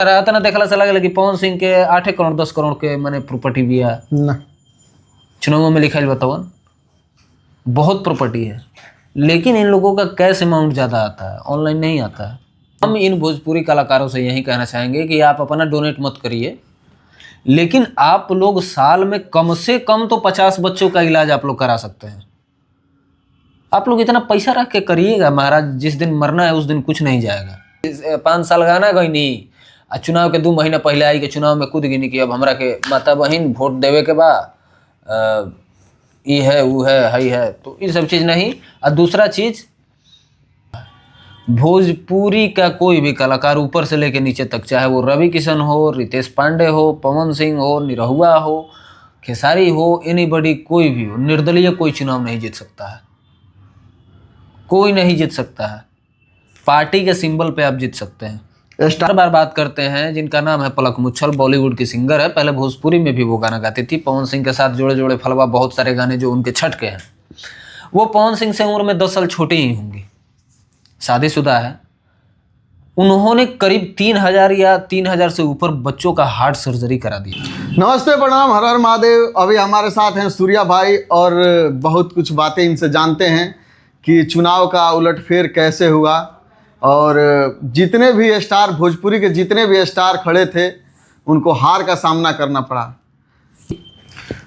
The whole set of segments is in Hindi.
रहता ना देखला चला गया कि पवन सिंह के 8 करोड़ 10 करोड़ के मैंने प्रॉपर्टी भी है ना चुनाव में लिखा बतावन बहुत प्रॉपर्टी है, लेकिन इन लोगों का कैश अमाउंट ज़्यादा आता है, ऑनलाइन नहीं आता है। हम इन भोजपुरी कलाकारों से यही कहना चाहेंगे कि आप अपना डोनेट मत करिए, लेकिन आप लोग साल में कम से कम तो 50 बच्चों का इलाज आप लोग करा सकते हैं। आप लोग इतना पैसा रख के करिएगा, महाराज जिस दिन मरना है उस दिन कुछ नहीं जाएगा। 5 साल गाना गई नहीं आ चुनाव के 2 महीना पहले आई के चुनाव में कूद गिनी कि अब हमरा के माता बहन वोट देवे के बाद ये है वो है हई है, तो ये सब चीज़ नहीं। और दूसरा चीज़, भोजपुरी का कोई भी कलाकार ऊपर से लेके नीचे तक, चाहे वो रवि किशन हो, रितेश पांडे हो, पवन सिंह हो, निरहुआ हो, खेसारी हो, एनीबॉडी कोई भी हो, निर्दलीय कोई चुनाव नहीं जीत सकता है, कोई नहीं जीत सकता है। पार्टी के सिंबल पे आप जीत सकते हैं। स्टार बार बात करते हैं जिनका नाम है पलक मुच्छल, बॉलीवुड की सिंगर है, पहले भोजपुरी में भी वो गाना गाती थी। पवन सिंह के साथ जोड़े जोड़े फलवा बहुत सारे गाने जो उनके छठ के हैं। वो पवन सिंह से उम्र में 10 साल छोटी ही होंगी, शादीशुदा है। उन्होंने करीब 3000 या 3000 से ऊपर बच्चों का हार्ट सर्जरी करा दी। नमस्ते, प्रणाम, हर हर महादेव। अभी हमारे साथ हैं सूर्या भाई और बहुत कुछ बातें इनसे जानते हैं कि चुनाव का उलटफेर कैसे हुआ और जितने भी स्टार, भोजपुरी के जितने भी स्टार खड़े थे उनको हार का सामना करना पड़ा।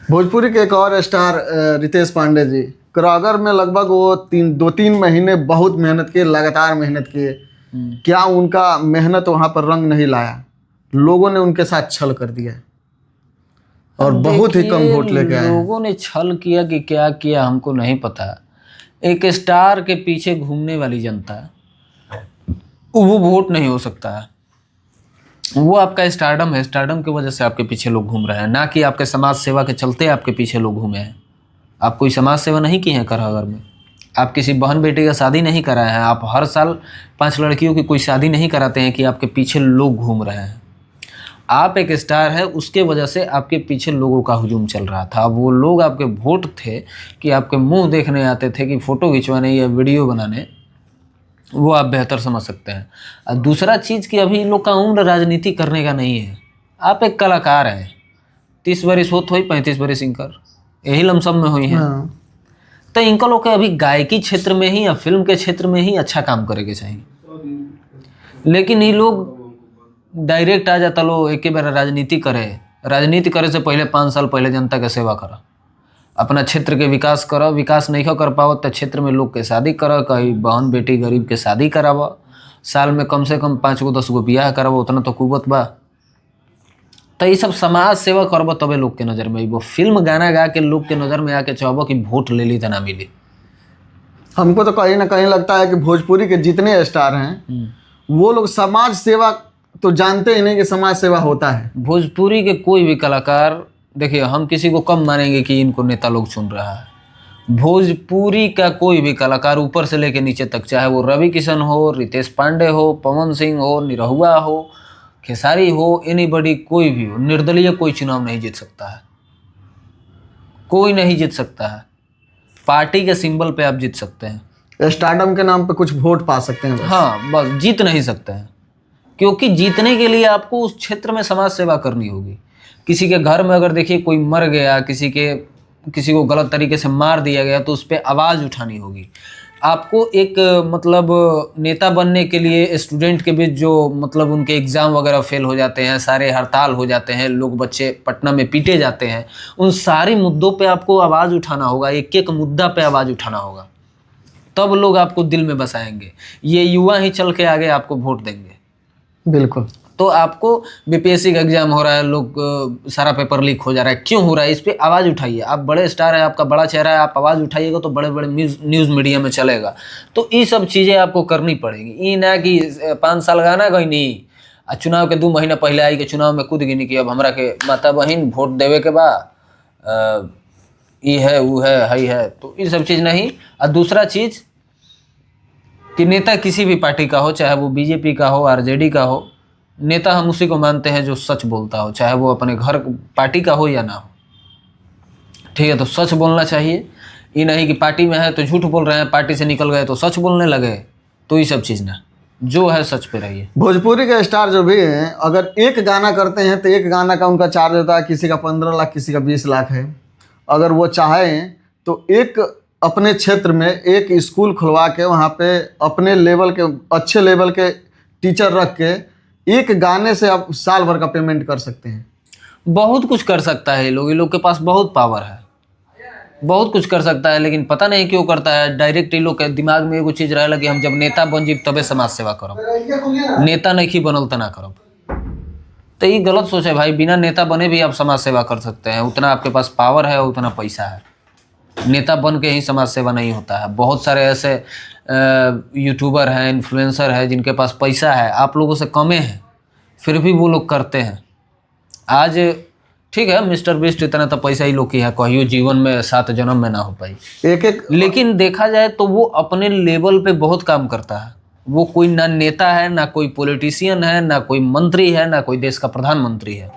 भोजपुरी के एक और स्टार रितेश पांडे जी करागर में लगभग वो 2-3 महीने बहुत मेहनत किए, लगातार मेहनत किए। क्या उनका मेहनत वहाँ पर रंग नहीं लाया? लोगों ने उनके साथ छल कर दिया और बहुत ही कम वोट लेके आए। लोगों ने छल किया कि क्या किया हमको नहीं पता। एक स्टार के पीछे घूमने वाली जनता, वो वोट नहीं हो सकता है। वो आपका स्टारडम है, स्टारडम की वजह से आपके पीछे लोग घूम रहे हैं, ना कि आपके समाज सेवा के चलते आपके पीछे लोग घूमे हैं। आप कोई समाज सेवा नहीं की है करागर में, आप किसी बहन बेटी का शादी नहीं कराए हैं, आप हर साल 5 लड़कियों की कोई शादी नहीं कराते हैं कि आपके पीछे लोग घूम रहे हैं। आप एक स्टार है, उसके वजह से आपके पीछे लोगों का हुजूम चल रहा था। अब वो लोग आपके वोट थे कि आपके मुंह देखने आते थे कि फ़ोटो खिंचवाने या वीडियो बनाने, वो आप बेहतर समझ सकते हैं। और दूसरा चीज़ कि अभी इन लोग का उम्र राजनीति करने का नहीं है। आप एक कलाकार हैं, 30 बरिस होत हुई, 35 बरिस इनकर यही लमसम में हुई हैं। तो इनका लोग के अभी गायकी क्षेत्र में ही या फिल्म के क्षेत्र में ही अच्छा काम करेंगे चाहिए, लेकिन ये लोग डायरेक्ट आ जाता लो एक बार राजनीति करे। राजनीति करे से पहले 5 साल पहले जनता के सेवा करो, अपना क्षेत्र के विकास करो। विकास नहीं कर पाओ तो क्षेत्र में लोग के शादी करो, कहीं बहन बेटी गरीब के शादी करावो, साल में कम से कम 5 गो 10 गो बियाह करावो, उतना तो कुवत बा। तो ये सब समाज सेवा करबो तबे लोग के नज़र में। वो फिल्म गाना गा के लोग के नज़र में आके चाहबो कि वोट ले ली तो ना मिली। हमको तो कहीं ना कहीं लगता है कि भोजपुरी के जितने स्टार हैं वो लोग समाज सेवा तो जानते ही नहीं कि समाज सेवा होता है। भोजपुरी के कोई भी कलाकार, देखिए हम किसी को कम मानेंगे कि इनको नेता लोग चुन रहा है। भोजपुरी का कोई भी कलाकार ऊपर से लेके नीचे तक, चाहे वो रवि किशन हो, रितेश पांडे हो, पवन सिंह हो, निरहुआ हो, खेसारी हो, एनीबॉडी कोई भी हो, निर्दलीय कोई चुनाव नहीं जीत सकता है, कोई नहीं जीत सकता है। पार्टी के सिंबल पे आप जीत सकते हैं, स्टारडम के नाम पे कुछ वोट पा सकते हैं बस। हाँ बस, जीत नहीं सकते हैं, क्योंकि जीतने के लिए आपको उस क्षेत्र में समाज सेवा करनी होगी। किसी के घर में अगर देखिए कोई मर गया, किसी को गलत तरीके से मार दिया गया, तो उस पर आवाज़ उठानी होगी। आपको एक मतलब नेता बनने के लिए स्टूडेंट के बीच जो मतलब उनके एग्ज़ाम वगैरह फेल हो जाते हैं, सारे हड़ताल हो जाते हैं, लोग बच्चे पटना में पीटे जाते हैं, उन सारी मुद्दों पे आपको आवाज़ उठाना होगा, एक एक मुद्दा पे आवाज़ उठाना होगा, तब लोग आपको दिल में बसाएंगे। ये युवा ही चल के आगे आपको वोट देंगे। बिल्कुल। तो आपको बीपीएससी का एग्जाम हो रहा है, लोग सारा पेपर लीक हो जा रहा है, क्यों हो रहा है? इस पे आवाज़ उठाइए। आप बड़े स्टार हैं, आपका बड़ा चेहरा है, आप आवाज़ उठाइएगा तो बड़े बड़े न्यूज़ मीडिया में चलेगा। तो ये सब चीज़ें आपको करनी पड़ेगी। ये ना कि 5 साल गाना गई नहीं आ चुनाव के 2 महीना पहले आई के चुनाव में कूद गिनी कि अब हमरा के माता बहन वोट देवे के बाद ये है वो है हई है, तो ये सब चीज़ नहीं। और दूसरा चीज़ कि नेता किसी भी पार्टी का हो, चाहे वो बीजेपी का हो, आरजेडी का हो, नेता हम उसी को मानते हैं जो सच बोलता हो, चाहे वो अपने घर पार्टी का हो या ना हो। ठीक है, तो सच बोलना चाहिए। ये नहीं कि पार्टी में है तो झूठ बोल रहे हैं, पार्टी से निकल गए तो सच बोलने लगे, तो ये सब चीज़ ना। जो है सच पे रहिए। भोजपुरी के स्टार जो भी हैं, अगर एक गाना करते हैं तो एक गाना का उनका चार्ज होता है, किसी का 15 लाख, किसी का 20 लाख है। अगर वो चाहें तो एक अपने क्षेत्र में एक स्कूल खुलवा के वहाँ पे अपने लेवल के, अच्छे लेवल के टीचर रख के एक गाने से आप साल भर का पेमेंट कर सकते हैं। बहुत कुछ कर सकता है ये लोग के पास बहुत पावर है, बहुत कुछ कर सकता है, लेकिन पता नहीं क्यों करता है। डायरेक्ट ये लोग के दिमाग में एगो चीज रहेला कि हम जब नेता बन जीब तबे समाज सेवा करब, नेता नहीं बनल तो ना करब। तो ये गलत सोच है भाई, बिना नेता बने भी आप समाज सेवा कर सकते हैं। उतना आपके पास पावर है, उतना पैसा है। नेता बन के ही समाज सेवा नहीं होता है। बहुत सारे ऐसे यूट्यूबर हैं, इन्फ्लुएंसर हैं जिनके पास पैसा है, आप लोगों से कमे है, फिर भी वो लोग करते हैं। आज ठीक है, मिस्टर बिस्ट इतना तो पैसा ही लोग की है, कहियो जीवन में 7 जन्म में ना हो पाई एक लेकिन देखा जाए तो वो अपने लेवल पे बहुत काम करता है। वो कोई ना नेता है, ना कोई पॉलिटिशियन है, ना कोई मंत्री है, ना कोई देश का प्रधानमंत्री है,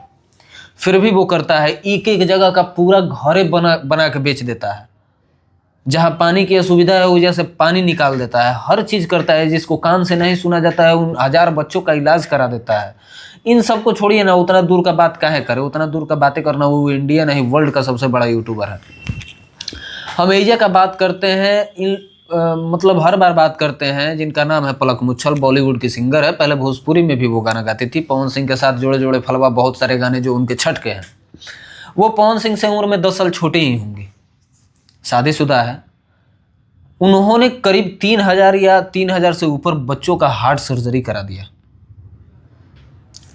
फिर भी वो करता है। एक एक जगह का पूरा घरे बना के बेच देता है। जहाँ पानी की असुविधा है वजह से पानी निकाल देता है, हर चीज़ करता है। जिसको कान से नहीं सुना जाता है उन 1000 बच्चों का इलाज करा देता है। इन सब को छोड़िए ना, उतना दूर का बात काहे करे, उतना दूर का बातें करना। वो इंडिया नहीं वर्ल्ड का सबसे बड़ा यूट्यूबर है। हम एशिया का बात करते हैं, मतलब हर बार बात करते हैं, जिनका नाम है पलक मुच्छल, बॉलीवुड की सिंगर है। पहले भोजपुरी में भी वो गाना गाती थी, पवन सिंह के साथ जोड़े जोड़े फलवा, बहुत सारे गाने जो उनके छठ के हैं। वो पवन सिंह से उम्र में 10 साल छोटी ही होंगी, शादीशुदा है। उन्होंने करीब 3000 या 3000 से ऊपर बच्चों का हार्ट सर्जरी करा दिया।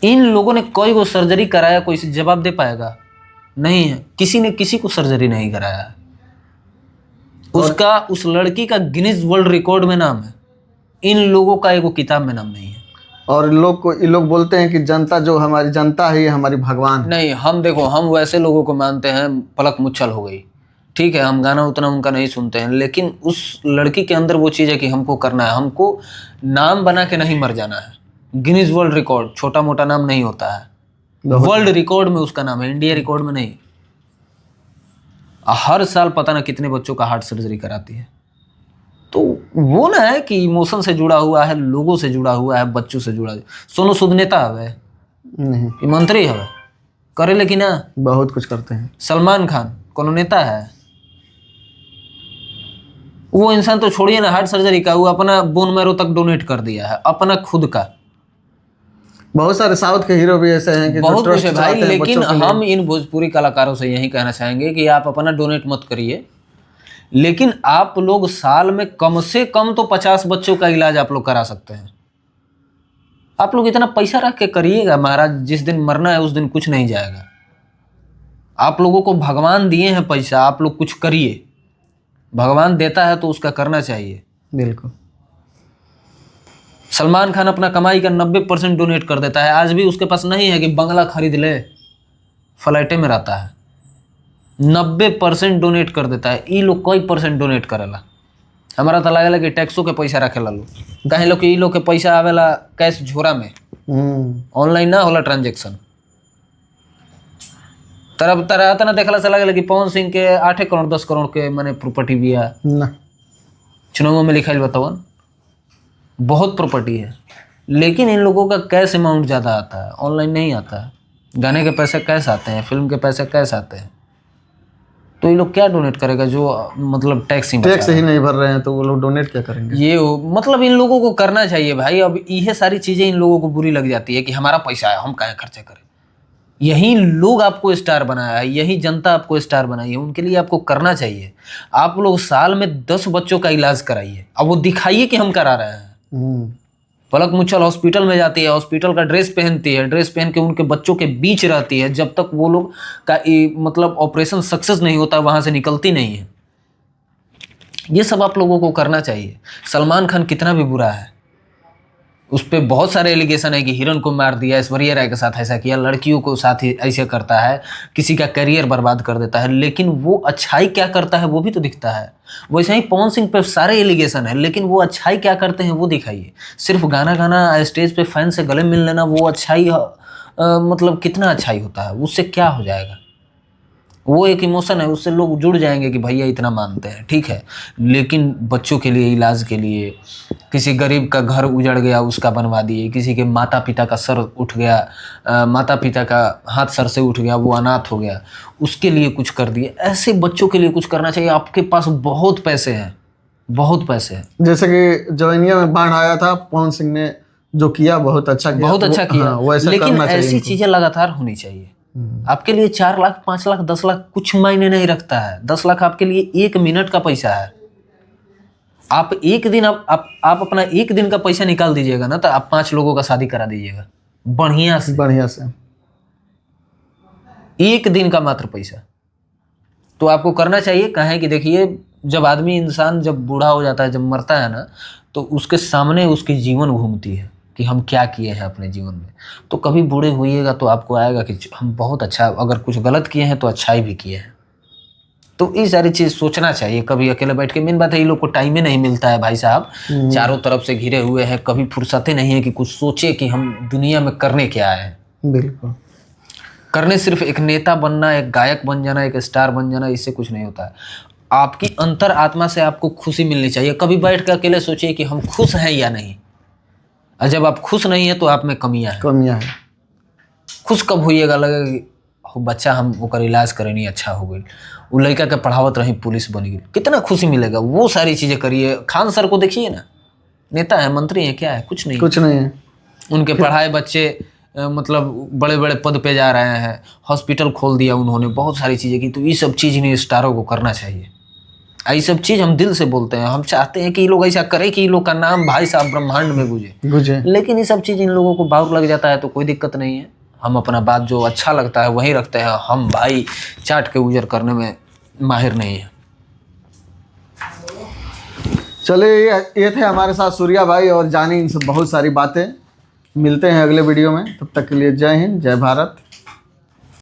इन लोगों ने कई गो सर्जरी कराया, कोई से जवाब दे पाएगा? नहीं है, किसी ने किसी को सर्जरी नहीं कराया है। उसका, उस लड़की का गिनीज वर्ल्ड रिकॉर्ड में नाम है, इन लोगों का एगो किताब में नाम नहीं है। और ये लोग बोलते हैं कि जनता, जो हमारी जनता है, ये हमारी भगवान है। नहीं, हम देखो, हम वैसे लोगों को मानते हैं। पलक मुच्छल हो गई, ठीक है, हम गाना उतना उनका नहीं सुनते हैं, लेकिन उस लड़की के अंदर वो चीज़ है कि हमको करना है, हमको नाम बना के नहीं मर जाना है। गिनीज वर्ल्ड रिकॉर्ड छोटा मोटा नाम नहीं होता है, वर्ल्ड रिकॉर्ड में उसका नाम है, इंडिया रिकॉर्ड में नहीं। हर साल पता ना कितने बच्चों का हार्ट सर्जरी कराती है। तो वो ना है कि इमोशन से जुड़ा हुआ है, लोगों से जुड़ा हुआ है, बच्चों से जुड़ा हुआ। सोनू सूद नेता है नहीं, मंत्री है, करे लेकिन ना बहुत कुछ करते हैं। सलमान खान कौन नेता है? वो इंसान तो छोड़िए ना हार्ट सर्जरी का, वो अपना बोन मैरो तक डोनेट कर दिया है, अपना खुद का। बहुत सारे साउथ के हीरो भी ऐसे हैं कि बहुत जो कुछ है ट्रस्ट भाई, चलाते हैं लेकिन बच्चों के लिए। हम इन भोजपुरी कलाकारों से यही कहना चाहेंगे कि आप अपना डोनेट मत करिए, लेकिन आप लोग साल में कम से कम तो 50 बच्चों का इलाज आप लोग करा सकते हैं। आप लोग इतना पैसा रख के करिएगा महाराज, जिस दिन मरना है उस दिन कुछ नहीं जाएगा। आप लोगों को भगवान दिए हैं पैसा, आप लोग कुछ करिए। भगवान देता है तो उसका करना चाहिए। बिल्कुल। सलमान खान अपना कमाई का 90% डोनेट कर देता है। आज भी उसके पास नहीं है कि बंगला खरीद ले, फ्लाइटे में रहता है। 90% डोनेट कर देता है। ई लोग कई % डोनेट करेला। हमारा तो लगेला कि टैक्सों के पैसा रखेला लोग, कहे लोग कि ई लोग के पैसा आवेला कैश झोरा में, ऑनलाइन ना होला ट्रांजेक्शन। तरह तरह देखला से लगेला कि पवन सिंह के 8 करोड़ 10 करोड़ के माने प्रॉपर्टी भी है ना, चुनावों में लिखाइल बतावन, बहुत प्रॉपर्टी है। लेकिन इन लोगों का कैश अमाउंट ज़्यादा आता है, ऑनलाइन नहीं आता है। गाने के पैसे कैश आते हैं, फिल्म के पैसे कैश आते हैं। तो ये लोग क्या डोनेट करेगा जो मतलब टैक्स ही नहीं भर रहे हैं, तो वो लोग डोनेट क्या करेंगे? ये मतलब इन लोगों को करना चाहिए भाई। अब ये सारी चीज़ें इन लोगों को बुरी लग जाती है कि हमारा पैसा है, हम काहे खर्चा करें। यही लोग आपको स्टार बनाया है, यही जनता आपको स्टार बनाई है, उनके लिए आपको करना चाहिए। आप लोग साल में 10 बच्चों का इलाज कराइए, अब वो दिखाइए कि हम करा रहे हैं। पलक मुच्छल हॉस्पिटल में जाती है, हॉस्पिटल का ड्रेस पहनती है, ड्रेस पहन के उनके बच्चों के बीच रहती है, जब तक वो लोग का मतलब ऑपरेशन सक्सेस नहीं होता वहाँ से निकलती नहीं है। ये सब आप लोगों को करना चाहिए। सलमान खान कितना भी बुरा है, उस पर बहुत सारे एलिगेशन है कि हिरन को मार दिया, ऐश्वर्या राय के साथ ऐसा किया, लड़कियों को साथ ही ऐसे करता है, किसी का करियर बर्बाद कर देता है। लेकिन वो अच्छाई क्या करता है वो भी तो दिखता है। वैसे ही पवन सिंह पे सारे एलिगेशन है, लेकिन वो अच्छाई क्या करते हैं वो दिखाइए। सिर्फ गाना गाना, स्टेज पे फैन से गले मिल लेना, वो अच्छाई मतलब कितना अच्छाई होता है? उससे क्या हो जाएगा? वो एक इमोशन है, उससे लोग जुड़ जाएंगे कि भैया इतना मानते हैं, ठीक है। लेकिन बच्चों के लिए, इलाज के लिए किसी गरीब का घर उजड़ गया उसका बनवा दिए, किसी के माता पिता का सर उठ गया, माता पिता का हाथ सर से उठ गया, वो अनाथ हो गया, उसके लिए कुछ कर दिए। ऐसे बच्चों के लिए कुछ करना चाहिए। आपके पास बहुत पैसे हैं, बहुत पैसे हैं। जैसे कि जवैनिया में बाढ़ आया था, पवन सिंह ने जो किया बहुत अच्छा किया, बहुत अच्छा किया। हाँ, वैसा लेकिन करना चाहिए ऐसी इनको। चीजें लगातार होनी चाहिए। आपके लिए 4 लाख 5 लाख 10 लाख कुछ मायने नहीं रखता है। 10 लाख आपके लिए 1 मिनट का पैसा है। आप एक दिन आप अपना 1 दिन का पैसा निकाल दीजिएगा ना, तो आप 5 लोगों का शादी करा दीजिएगा बढ़िया से, बढ़िया से। 1 दिन का मात्र पैसा। तो आपको करना चाहिए। कहें कि देखिए, जब आदमी इंसान जब बूढ़ा हो जाता है, जब मरता है ना, तो उसके सामने उसकी जीवन घूमती है कि हम क्या किए हैं अपने जीवन में। तो कभी बूढ़े होइएगा तो आपको आएगा कि हम बहुत अच्छा, अगर कुछ गलत किए हैं तो अच्छाई भी किए हैं। तो ये सारी चीज़ सोचना चाहिए। कभी अकेले बैठ के, मेन बात है ये लोग को टाइम ही नहीं मिलता है भाई साहब, चारों तरफ से घिरे हुए हैं, कभी फुर्सतें नहीं है कि कुछ सोचे कि हम दुनिया में करने क्या है। बिल्कुल। करने सिर्फ एक नेता बनना, एक गायक बन जाना, एक स्टार बन जाना, इससे कुछ नहीं होता है। आपकी अंतर आत्मा से आपको खुशी मिलनी चाहिए। कभी बैठ कर अकेले सोचिए कि हम खुश हैं या नहीं। और जब आप खुश नहीं है तो आप में कमियां हैं। कमियां हैं। खुश कब होइएगा, लगेगा कि हो बच्चा हम ओकर इलाज करे नहीं अच्छा हो गई, वो लड़का के पढ़ावत रही पुलिस बन गई, कितना खुशी मिलेगा। वो सारी चीज़ें करिए। खान सर को देखिए ना, नेता है, मंत्री है, क्या है, कुछ नहीं। कुछ नहीं है। उनके पढ़ाए बच्चे मतलब बड़े बड़े पद पे जा रहे हैं, हॉस्पिटल खोल दिया उन्होंने, बहुत सारी चीज़ें की। तो ये सब चीज़ इन्हें स्टारों को करना चाहिए। ये सब चीज़ हम दिल से बोलते हैं। हम चाहते हैं कि ये लोग ऐसा करें कि ये लोग का नाम भाई साहब ब्रह्मांड में गूंजे। लेकिन ये सब चीज़ इन लोगों को बाउर लग जाता है तो कोई दिक्कत नहीं है। हम अपना बात जो अच्छा लगता है वही रखते हैं। हम भाई चाट के उजर करने में माहिर नहीं है। चलिए, ये थे हमारे साथ सूर्या भाई और जानी इनसे बहुत सारी बातें। मिलते हैं अगले वीडियो में, तब तक के लिए जय हिंद, जय भारत।